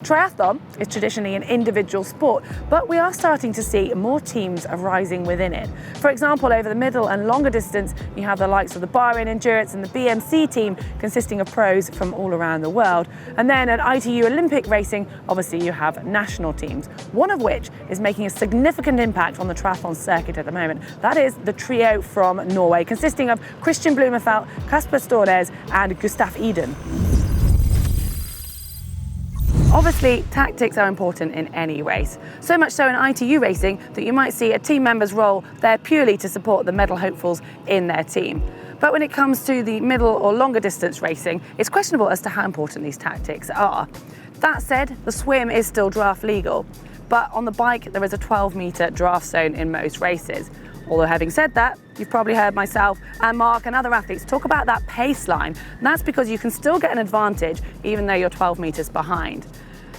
Triathlon is traditionally an individual sport, but we are starting to see more teams arising within it. For example, over the middle and longer distance, you have the likes of the Bahrain Endurance and the BMC team consisting of pros from all around the world. And then at ITU Olympic racing, obviously you have national teams, one of which is making a significant impact on the triathlon circuit at the moment. That is the trio from Norway, consisting of Kristian Blummenfelt Casper Stornes and Gustav Iden. Obviously, tactics are important in any race, so much so in ITU racing that you might see a team member's role there purely to support the medal hopefuls in their team. But when it comes to the middle or longer distance racing, it's questionable as to how important these tactics are. That said, the swim is still draft legal, but on the bike there is a 12-metre draft zone in most races. Although having said that, you've probably heard myself and Mark and other athletes talk about that pace line. And that's because you can still get an advantage even though you're 12 metres behind.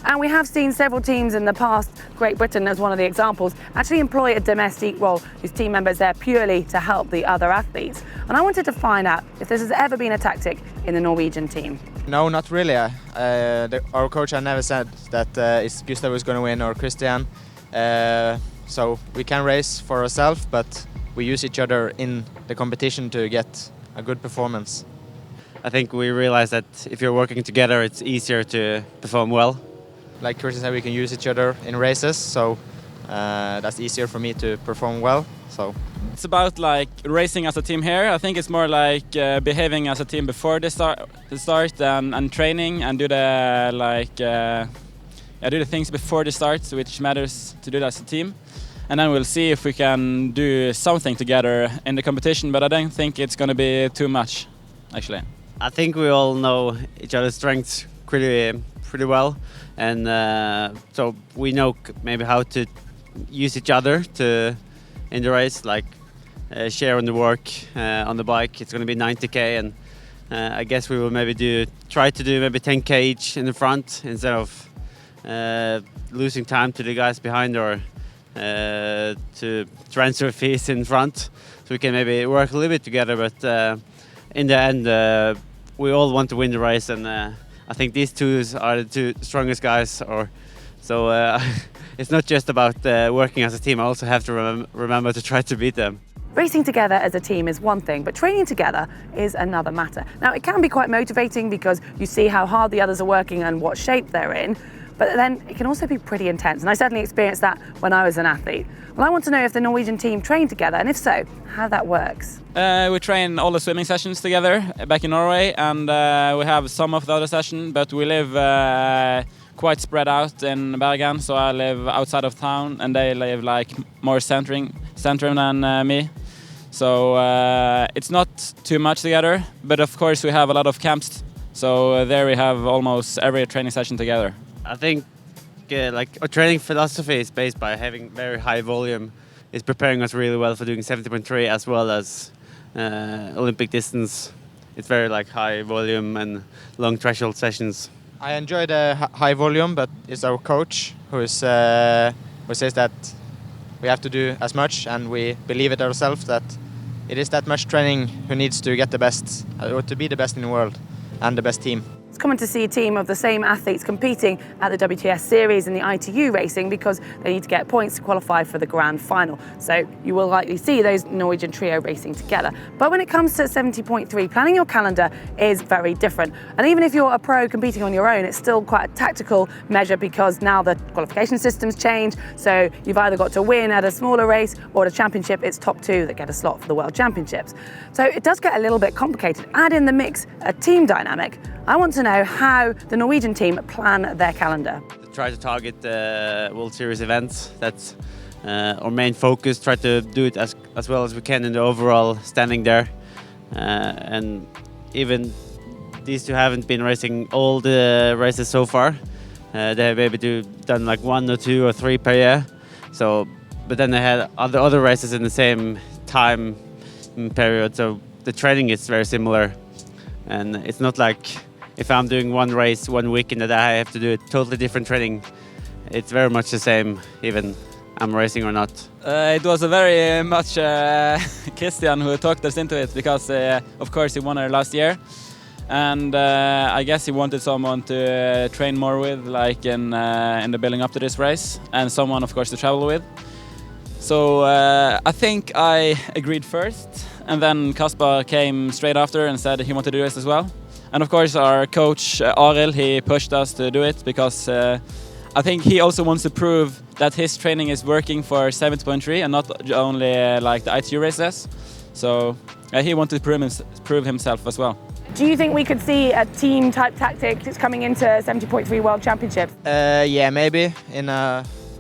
And we have seen several teams in the past, Great Britain as one of the examples, actually employ a domestique role whose team members there purely to help the other athletes. And I wanted to find out if this has ever been a tactic in the Norwegian team. No, not really. Our coach had never said that it's Gustav who's going to win or Kristian. So we can race for ourselves, but we use each other in the competition to get a good performance. I think we realize that if you're working together, it's easier to perform well. Like Kristian said, we can use each other in races, so that's easier for me to perform well. So it's about like racing as a team here. I think it's more like behaving as a team before the start and training and do the things before the start, which matters to do that as a team. And then we'll see if we can do something together in the competition, but I don't think it's going to be too much, actually. I think we all know each other's strengths pretty well, and so we know maybe how to use each other in the race, like share on the work on the bike. It's going to be 90k, and I guess we will maybe try to do maybe 10k each in the front instead of losing time to the guys behind or to transfer fees in front, so we can maybe work a little bit together, but in the end we all want to win the race, and I think these two are the two strongest guys, so it's not just about working as a team. I also have to remember to try to beat them. Racing together as a team is one thing, but training together is another matter. Now, it can be quite motivating because you see how hard the others are working and what shape they're in, but then it can also be pretty intense, and I certainly experienced that when I was an athlete. Well, I want to know if the Norwegian team train together, and if so, how that works. We train all the swimming sessions together back in Norway, and we have some of the other sessions, but we live quite spread out in Bergen, so I live outside of town, and they live like more centrum than me. So it's not too much together, but of course we have a lot of camps, so there we have almost every training session together. I think like our training philosophy is based by having very high volume. It's preparing us really well for doing 70.3 as well as Olympic distance. It's very like high volume and long threshold sessions. I enjoy the high volume, but it's our coach who says that we have to do as much, and we believe it ourselves that it is that much training who needs to get the best, or to be the best in the world and the best team. It's common to see a team of the same athletes competing at the WTS series and the ITU racing because they need to get points to qualify for the grand final. So you will likely see those Norwegian trio racing together. But when it comes to 70.3, planning your calendar is very different. And even if you're a pro competing on your own, it's still quite a tactical measure because now the qualification systems change. So you've either got to win at a smaller race or at a championship, it's top two that get a slot for the World Championships. So it does get a little bit complicated. Add in the mix a team dynamic. I want to know how the Norwegian team plan their calendar. Try to target World Series events. That's our main focus. Try to do it as well as we can in the overall standing there. And even these two haven't been racing all the races so far. They have maybe done like 1 or 2 or 3 per year. So, but then they had other races in the same time period. So the training is very similar, and it's not like if I'm doing one race 1 week and that I have to do a totally different training. It's very much the same, even I'm racing or not. It was a very much Kristian who talked us into it because, of course, he won her last year. And I guess he wanted someone to train more with, like in the building up to this race, and someone, of course, to travel with. So I think I agreed first, and then Casper came straight after and said he wanted to do this as well. And of course, our coach Arild, he pushed us to do it because I think he also wants to prove that his training is working for 70.3 and not only like the ITU races. So he wanted to prove himself as well. Do you think we could see a team-type tactic that's coming into 70.3 World Championships? Yeah, maybe. In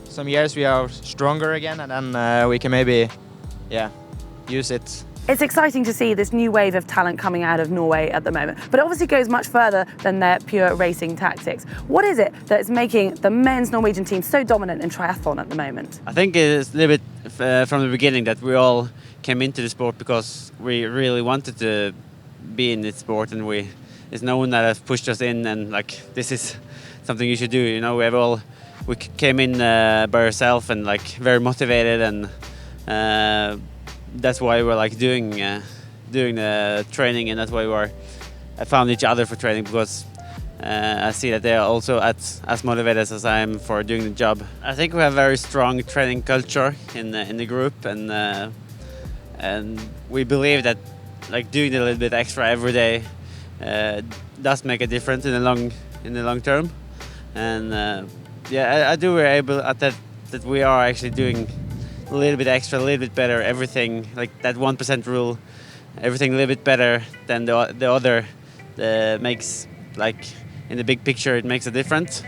some years we are stronger again, and then we can maybe, use it. It's exciting to see this new wave of talent coming out of Norway at the moment, but it obviously goes much further than their pure racing tactics. What is it that is making the men's Norwegian team so dominant in triathlon at the moment? I think it's a little bit from the beginning that we all came into the sport because we really wanted to be in this sport, and it's no one that has pushed us in and like, this is something you should do. You know, we came in by ourselves and like very motivated, and that's why we're like doing the training, and that's why I found each other for training, because I see that they are also as motivated as I am for doing the job. I think we have a very strong training culture in the group, and we believe that like doing a little bit extra every day does make a difference in the long term. And I do we're able at that we are actually doing a little bit extra, a little bit better, everything like that 1% rule, everything a little bit better than the other makes, like in the big picture, it makes a difference.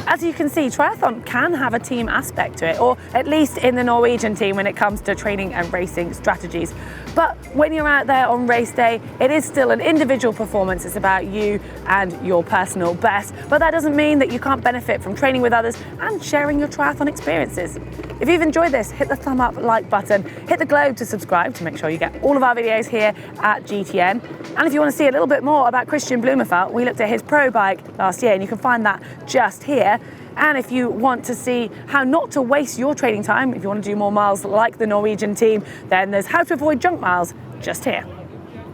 As you can see, triathlon can have a team aspect to it, or at least in the Norwegian team when it comes to training and racing strategies. But when you're out there on race day, it is still an individual performance. It's about you and your personal best. But that doesn't mean that you can't benefit from training with others and sharing your triathlon experiences. If you've enjoyed this, hit the thumb up like button, hit the globe to subscribe to make sure you get all of our videos here at GTN. And if you want to see a little bit more about Kristian Blummenfelt, we looked at his pro bike last year, and you can find that just here. And if you want to see how not to waste your training time, if you want to do more miles like the Norwegian team, then there's how to avoid junk miles just here.